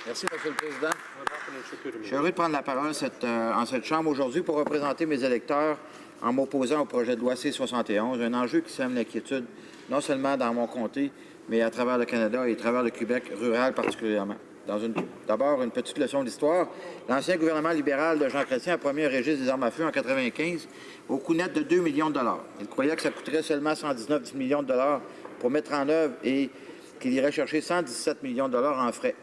Merci, M. le Président. Je suis heureux de prendre la parole en cette Chambre aujourd'hui pour représenter mes électeurs en m'opposant au projet de loi C-71, un enjeu qui sème l'inquiétude non seulement dans mon comté, mais à travers le Canada et à travers le Québec rural particulièrement. D'abord, une petite leçon d'histoire. L'ancien gouvernement libéral de Jean Chrétien a promis un registre des armes à feu en 1995 au coût net de 2 millions de dollars. Il croyait que ça coûterait seulement 119 millions de dollars pour mettre en œuvre et qu'il irait chercher 117 millions de dollars en frais.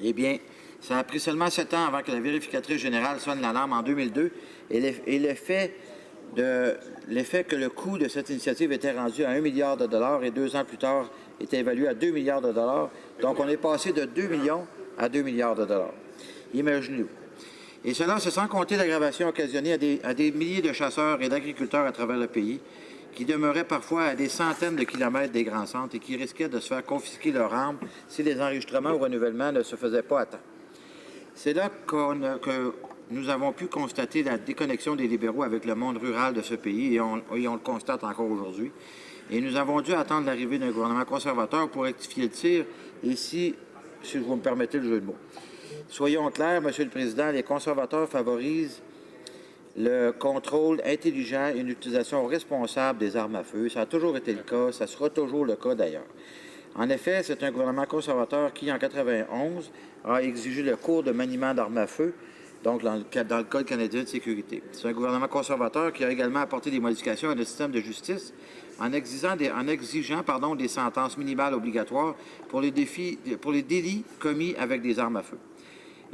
Eh bien, ça a pris seulement 7 ans avant que la vérificatrice générale sonne l'alarme en 2002 et l'effet que le coût de cette initiative était rendu à 1 milliard de dollars et 2 ans plus tard était évalué à 2 milliards de dollars. Donc, on est passé de 2 millions à 2 milliards de dollars. Imaginez-vous. Et cela, c'est sans compter l'aggravation occasionnée à des milliers de chasseurs et d'agriculteurs à travers le pays qui demeuraient parfois à des centaines de kilomètres des grands centres et qui risquaient de se faire confisquer leurs armes si les enregistrements ou renouvellements ne se faisaient pas à temps. C'est là que nous avons pu constater la déconnexion des libéraux avec le monde rural de ce pays et on le constate encore aujourd'hui. Et nous avons dû attendre l'arrivée d'un gouvernement conservateur pour rectifier le tir et si vous me permettez le jeu de mots. Soyons clairs, Monsieur le Président, les conservateurs favorisent le contrôle intelligent et une utilisation responsable des armes à feu. Ça a toujours été le cas, ça sera toujours le cas d'ailleurs. En effet, c'est un gouvernement conservateur qui, en 1991, a exigé le cours de maniement d'armes à feu, donc dans le Code canadien de sécurité. C'est un gouvernement conservateur qui a également apporté des modifications à notre système de justice en exigeant des sentences minimales obligatoires pour les délits commis avec des armes à feu.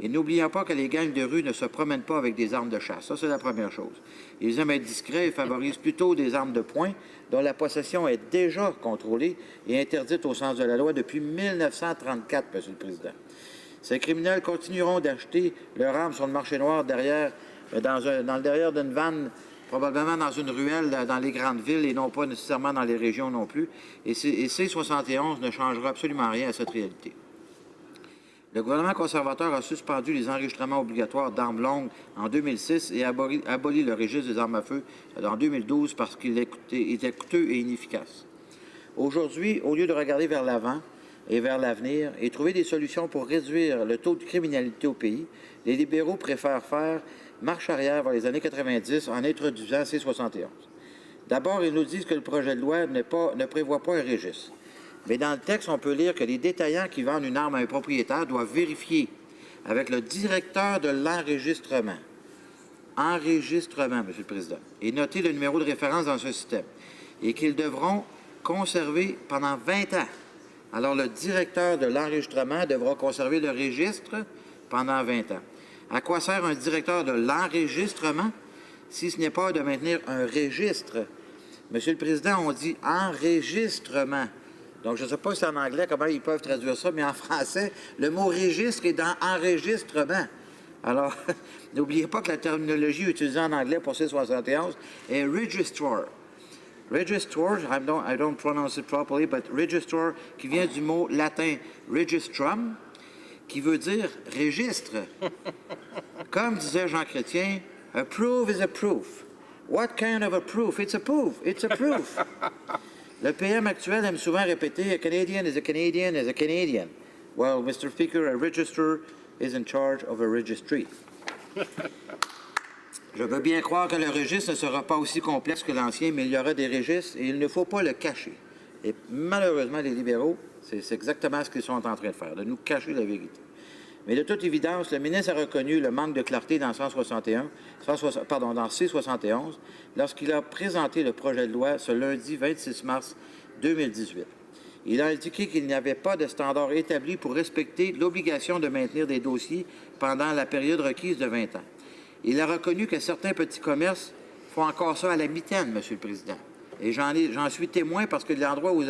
Et n'oublions pas que les gangs de rue ne se promènent pas avec des armes de chasse. Ça, c'est la première chose. Ils aiment être discrets et favorisent plutôt des armes de poing dont la possession est déjà contrôlée et interdite au sens de la loi depuis 1934, M. le Président. Ces criminels continueront d'acheter leurs armes sur le marché noir dans le derrière d'une vanne, probablement dans une ruelle dans les grandes villes et non pas nécessairement dans les régions non plus. Et C-71 ne changera absolument rien à cette réalité. Le gouvernement conservateur a suspendu les enregistrements obligatoires d'armes longues en 2006 et aboli le registre des armes à feu en 2012 parce qu'il était coûteux et inefficace. Aujourd'hui, au lieu de regarder vers l'avant et vers l'avenir et trouver des solutions pour réduire le taux de criminalité au pays, les libéraux préfèrent faire marche arrière vers les années 90 en introduisant C-71. D'abord, ils nous disent que le projet de loi ne prévoit pas un registre. Mais dans le texte, on peut lire que les détaillants qui vendent une arme à un propriétaire doivent vérifier avec le directeur de l'enregistrement, M. le Président, et noter le numéro de référence dans ce système, et qu'ils devront conserver pendant 20 ans. Alors, le directeur de l'enregistrement devra conserver le registre pendant 20 ans. À quoi sert un directeur de l'enregistrement si ce n'est pas de maintenir un registre? Monsieur le Président, on dit enregistrement. Donc, je ne sais pas si en anglais, comment ils peuvent traduire ça, mais en français, le mot registre est dans enregistrement. Alors, n'oubliez pas que la terminologie utilisée en anglais pour C-71 est registrar. Registrar, I don't pronounce it properly, but registrar, qui vient du mot latin registrum, qui veut dire registre. Comme disait Jean Chrétien, a proof is a proof. What kind of a proof? It's a proof. It's a proof. Le PM actuel aime souvent répéter « A Canadian is a Canadian is a Canadian ». Well, Mr. Speaker, a register is in charge of a registry. Je veux bien croire que le registre ne sera pas aussi complexe que l'ancien, mais il y aura des registres et il ne faut pas le cacher. Et malheureusement, les libéraux, c'est exactement ce qu'ils sont en train de faire, de nous cacher la vérité. Mais de toute évidence, le ministre a reconnu le manque de clarté dans C-71 lorsqu'il a présenté le projet de loi ce lundi 26 mars 2018. Il a indiqué qu'il n'y avait pas de standard établi pour respecter l'obligation de maintenir des dossiers pendant la période requise de 20 ans. Il a reconnu que certains petits commerces font encore ça à la mitaine, M. le Président. Et j'en suis témoin parce que l'endroit où,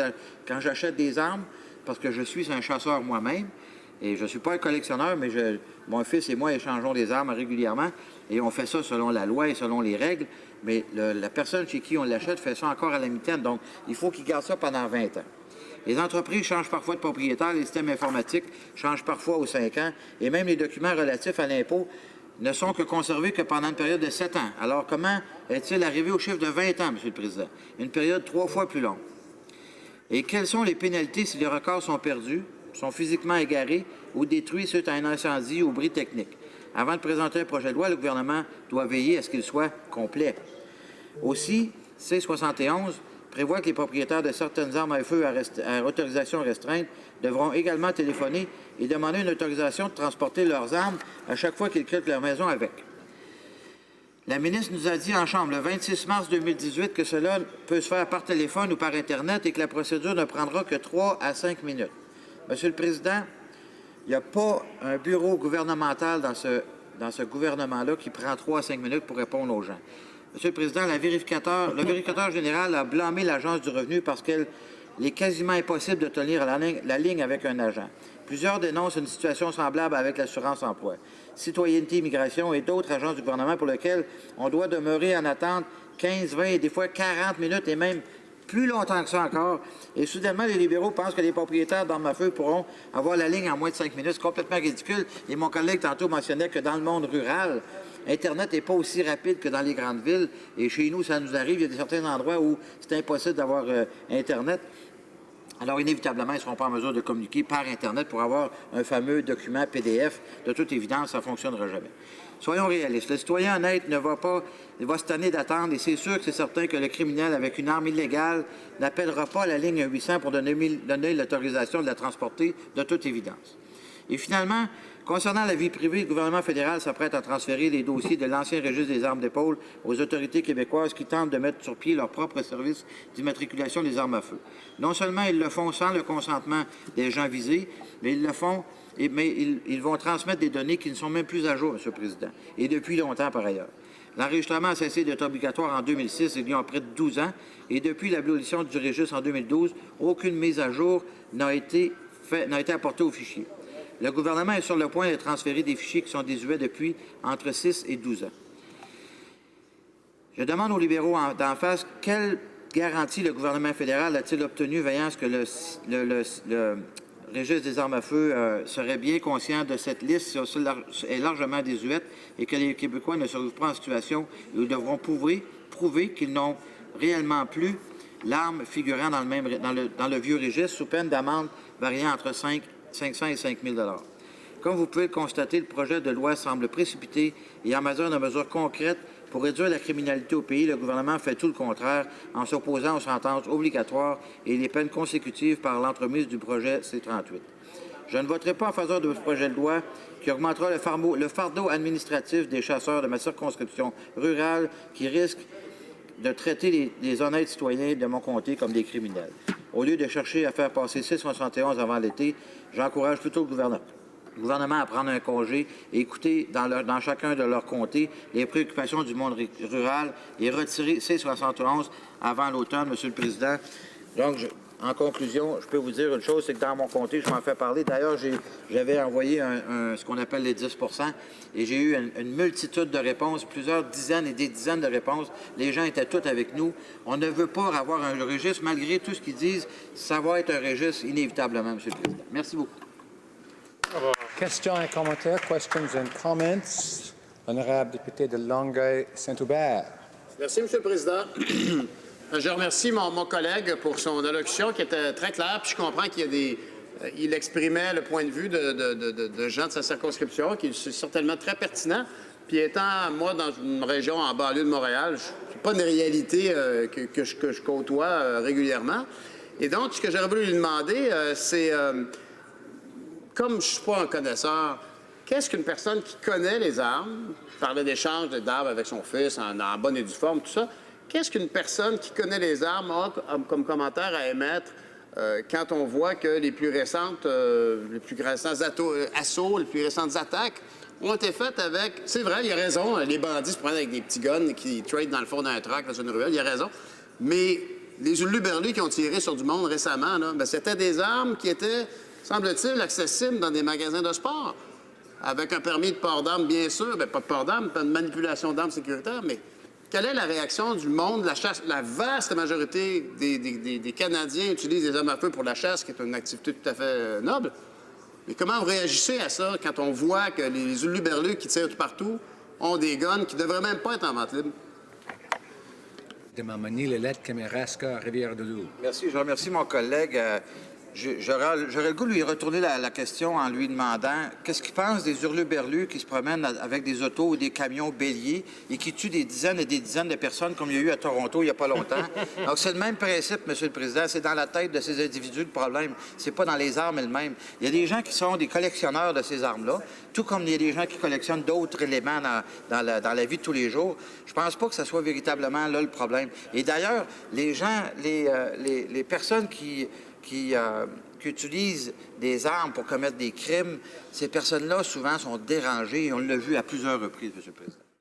quand j'achète des armes, parce que je suis un chasseur moi-même, et je ne suis pas un collectionneur, mais mon fils et moi échangeons des armes régulièrement, et on fait ça selon la loi et selon les règles, mais la personne chez qui on l'achète fait ça encore à la mitaine, donc il faut qu'il garde ça pendant 20 ans. Les entreprises changent parfois de propriétaire, les systèmes informatiques changent parfois aux 5 ans, et même les documents relatifs à l'impôt ne sont conservés que pendant une période de 7 ans. Alors, comment est-il arrivé au chiffre de 20 ans, M. le Président? Une période 3 fois plus longue. Et quelles sont les pénalités si les records sont perdus? sont physiquement égarés ou détruits suite à un incendie ou bris technique. Avant de présenter un projet de loi, le gouvernement doit veiller à ce qu'il soit complet. Aussi, C-71 prévoit que les propriétaires de certaines armes à feu à autorisation restreinte devront également téléphoner et demander une autorisation de transporter leurs armes à chaque fois qu'ils quittent leur maison avec. La ministre nous a dit en Chambre le 26 mars 2018 que cela peut se faire par téléphone ou par Internet et que la procédure ne prendra que 3 à 5 minutes. Monsieur le Président, il n'y a pas un bureau gouvernemental dans ce gouvernement-là qui prend 3 à 5 minutes pour répondre aux gens. Monsieur le Président, le vérificateur général a blâmé l'Agence du revenu parce qu'il est quasiment impossible de tenir la ligne avec un agent. Plusieurs dénoncent une situation semblable avec l'assurance-emploi, Citoyenneté, Immigration et d'autres agences du gouvernement pour lesquelles on doit demeurer en attente 15, 20 et des fois 40 minutes et même plus longtemps que ça encore. Et soudainement, les libéraux pensent que les propriétaires d'armes à feu pourront avoir la ligne en moins de 5 minutes. C'est complètement ridicule. Et mon collègue tantôt mentionnait que dans le monde rural, Internet n'est pas aussi rapide que dans les grandes villes. Et chez nous, ça nous arrive. Il y a certains endroits où c'est impossible d'avoir Internet. Alors, inévitablement, ils ne seront pas en mesure de communiquer par Internet pour avoir un fameux document PDF. De toute évidence, ça ne fonctionnera jamais. Soyons réalistes. Le citoyen honnête ne va pas, il va se tanner d'attendre et c'est sûr que c'est certain que le criminel avec une arme illégale n'appellera pas la ligne 800 pour donner l'autorisation de la transporter, de toute évidence. Et finalement, concernant la vie privée, le gouvernement fédéral s'apprête à transférer les dossiers de l'ancien registre des armes d'épaule aux autorités québécoises qui tentent de mettre sur pied leur propre service d'immatriculation des armes à feu. Non seulement ils le font sans le consentement des gens visés, mais ils le font, ils vont transmettre des données qui ne sont même plus à jour, M. le Président, et depuis longtemps par ailleurs. L'enregistrement a cessé d'être obligatoire en 2006, il y a près de 12 ans, et depuis l'abolition du registre en 2012, aucune mise à jour n'a été apportée au fichier. Le gouvernement est sur le point de transférer des fichiers qui sont désuets depuis entre 6 et 12 ans. Je demande aux libéraux d'en face quelle garantie le gouvernement fédéral a-t-il obtenu veillant à ce que le registre des armes à feu serait bien conscient de cette liste est largement désuète et que les Québécois ne se retrouvent pas en situation où ils devront prouver qu'ils n'ont réellement plus l'arme figurant dans le vieux registre sous peine d'amende variant entre 500 et 5 000 $. Comme vous pouvez le constater, le projet de loi semble précipité et en matière de mesures concrètes pour réduire la criminalité au pays, le gouvernement fait tout le contraire en s'opposant aux sentences obligatoires et les peines consécutives par l'entremise du projet C-38. Je ne voterai pas en faveur de ce projet de loi qui augmentera le fardeau administratif des chasseurs de ma circonscription rurale qui risquent de traiter les honnêtes citoyens de mon comté comme des criminels. Au lieu de chercher à faire passer C-71 avant l'été, j'encourage plutôt le gouvernement à prendre un congé et écouter dans chacun de leurs comtés les préoccupations du monde rural et retirer C-71 avant l'automne, Monsieur le Président. Donc, en conclusion, je peux vous dire une chose, c'est que dans mon comté, je m'en fais parler. D'ailleurs, j'avais envoyé ce qu'on appelle les 10 et j'ai eu une multitude de réponses, plusieurs dizaines et des dizaines de réponses. Les gens étaient tous avec nous. On ne veut pas avoir un registre, malgré tout ce qu'ils disent. Ça va être un registre inévitablement, M. le Président. Merci beaucoup. Questions et commentaires. Questions and comments. Honorable député de Longueuil-Saint-Hubert. Merci, M. le Président. Je remercie mon collègue pour son allocution qui était très claire. Puis je comprends il exprimait le point de vue de gens de sa circonscription, qui est certainement très pertinent. Puis étant, moi, dans une région en banlieue de Montréal, ce n'est pas une réalité que je côtoie régulièrement. Et donc, ce que j'aurais voulu lui demander, c'est, comme je ne suis pas un connaisseur, qu'est-ce qu'une personne qui connaît les armes, parlait d'échange d'armes avec son fils en bonne et due forme, tout ça, qu'est-ce qu'une personne qui connaît les armes a comme commentaire à émettre quand on voit que les plus récents assauts, les plus récentes attaques ont été faites avec... C'est vrai, il a raison, les bandits se prennent avec des petits guns qui tradent dans le fond d'un truck dans une ruelle, il a raison. Mais les huluberlus qui ont tiré sur du monde récemment, c'était des armes qui étaient, semble-t-il, accessibles dans des magasins de sport. Avec un permis de port d'armes, bien sûr, pas de port d'armes, pas de manipulation d'armes sécuritaires, mais... Quelle est la réaction du monde de la chasse? La vaste majorité des Canadiens utilisent des armes à feu pour la chasse, qui est une activité tout à fait noble. Mais comment vous réagissez à ça quand on voit que les huluberlus qui tirent tout partout ont des guns qui ne devraient même pas être en vente libre? De Mamani, Lelette, Kamirasca, Rivière-de-Loup. Merci. Je remercie mon collègue. J'aurais le goût de lui retourner la question en lui demandant qu'est-ce qu'il pense des hurluberlus qui se promènent avec des autos ou des camions béliers et qui tuent des dizaines et des dizaines de personnes comme il y a eu à Toronto il n'y a pas longtemps. Donc, c'est le même principe, Monsieur le Président. C'est dans la tête de ces individus le problème. C'est pas dans les armes elles-mêmes. Il y a des gens qui sont des collectionneurs de ces armes-là, tout comme il y a des gens qui collectionnent d'autres éléments dans la vie de tous les jours. Je pense pas que ce soit véritablement là le problème. Et d'ailleurs, les gens, les personnes qui utilisent des armes pour commettre des crimes, ces personnes-là, souvent, sont dérangées et on l'a vu à plusieurs reprises, M. le Président.